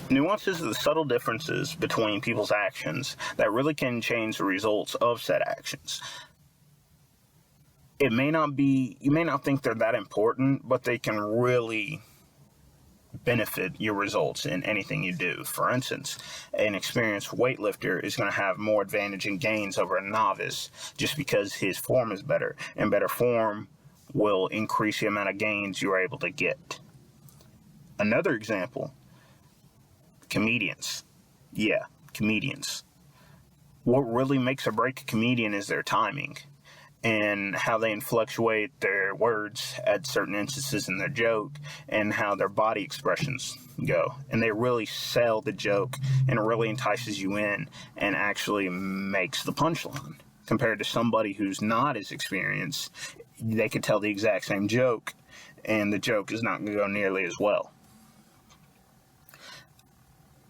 Nuances are the subtle differences between people's actions that really can change the results of said actions. You may not think they're that important, but they can really benefit your results in anything you do. For instance, an experienced weightlifter is going to have more advantage in gains over a novice just because his form is better, and better form will increase the amount of gains you're able to get. Another example, comedians. Yeah, comedians. What really makes or break a comedian is their timing and how they fluctuate their words at certain instances in their joke and how their body expressions go. And they really sell the joke and it really entices you in and actually makes the punchline. Compared to somebody who's not as experienced, they could tell the exact same joke and the joke is not going to go nearly as well.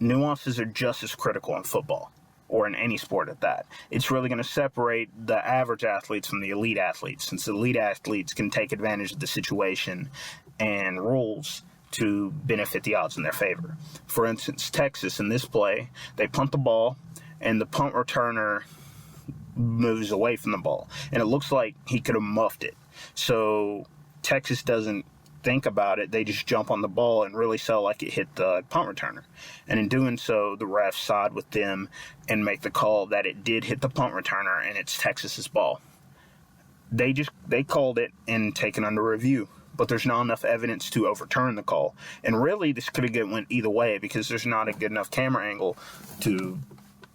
Nuances are just as critical in football, or in any sport at that. It's really going to separate the average athletes from the elite athletes, since the elite athletes can take advantage of the situation and rules to benefit the odds in their favor. For instance, Texas, in this play, they punt the ball, and the punt returner moves away from the ball. And it looks like he could have muffed it. So Texas doesn't think about it, they just jump on the ball and really sell like it hit the punt returner. And in doing so, the refs side with them and make the call that it did hit the punt returner and it's Texas's ball. They called it and taken under review, but there's not enough evidence to overturn the call. And really, this could have went either way because there's not a good enough camera angle to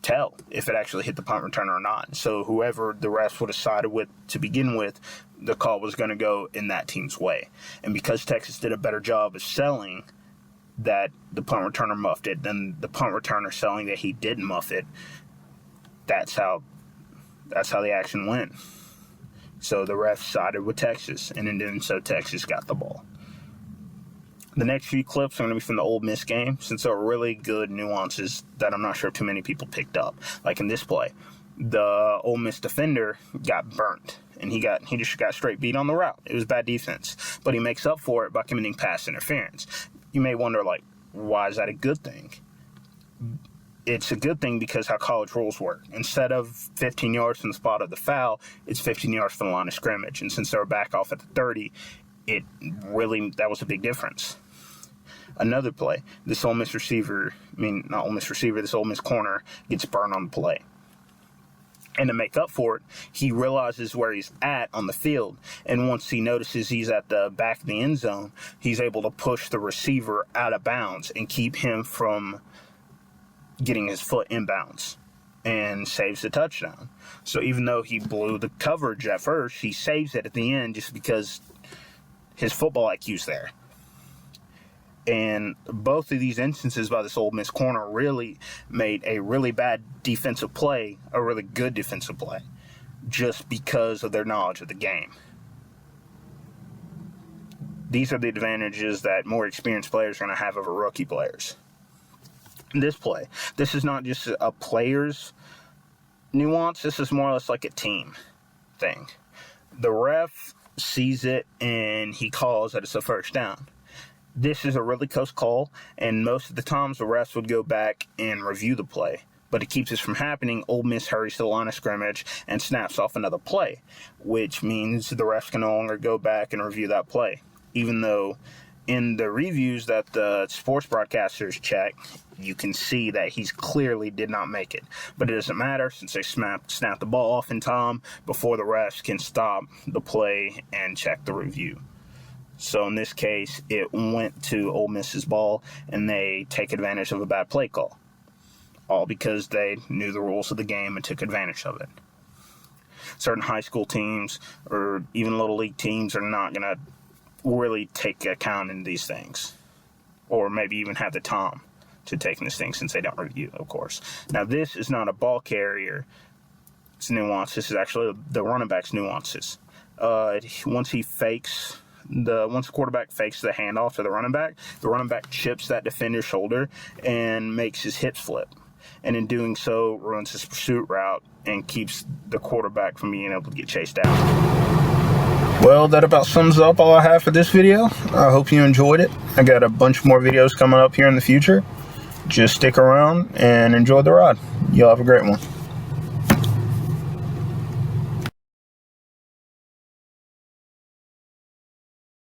tell if it actually hit the punt returner or not. So whoever the refs would have sided with to begin with, the call was going to go in that team's way. And because Texas did a better job of selling that the punt returner muffed it than the punt returner selling that he didn't muff it, that's how the action went. So the refs sided with Texas, and in doing so, Texas got the ball. The next few clips are going to be from the Ole Miss game, since there are really good nuances that I'm not sure too many people picked up. Like in this play, the Ole Miss defender got burnt, and he just got straight beat on the route. It was bad defense, but he makes up for it by committing pass interference. You may wonder, like, why is that a good thing? It's a good thing because how college rules work. Instead of 15 yards from the spot of the foul, it's 15 yards from the line of scrimmage. And since they were back off at the 30, that was a big difference. Another play, this Ole Miss corner gets burned on the play. And to make up for it, he realizes where he's at on the field. And once he notices he's at the back of the end zone, he's able to push the receiver out of bounds and keep him from getting his foot inbounds and saves the touchdown. So even though he blew the coverage at first, he saves it at the end just because his football IQ's there. And both of these instances by this Ole Miss corner really made a really bad defensive play a really good defensive play just because of their knowledge of the game. These are the advantages that more experienced players are going to have over rookie players. This play, this is not just a player's nuance, this is more or less like a team thing. The ref sees it and he calls that it's a first down. This is a really close call, and most of the times the refs would go back and review the play. But to keep this from happening, Ole Miss hurries to the line of scrimmage and snaps off another play, which means the refs can no longer go back and review that play. Even though in the reviews that the sports broadcasters check, you can see that he's clearly did not make it. But it doesn't matter since they snap the ball off in time before the refs can stop the play and check the review. So in this case, it went to Ole Miss's ball, and they take advantage of a bad play call. All because they knew the rules of the game and took advantage of it. Certain high school teams, or even little league teams, are not going to really take account in these things. Or maybe even have the time to take in this thing, since they don't review, of course. Now, this is not a ball carrier's nuance. This is actually the running back's nuances. Once the quarterback fakes the handoff to the running back chips that defender's shoulder and makes his hips flip. And in doing so, ruins his pursuit route and keeps the quarterback from being able to get chased down. Well, that about sums up all I have for this video. I hope you enjoyed it. I got a bunch more videos coming up here in the future. just stick around and enjoy the ride. Y'all have a great one.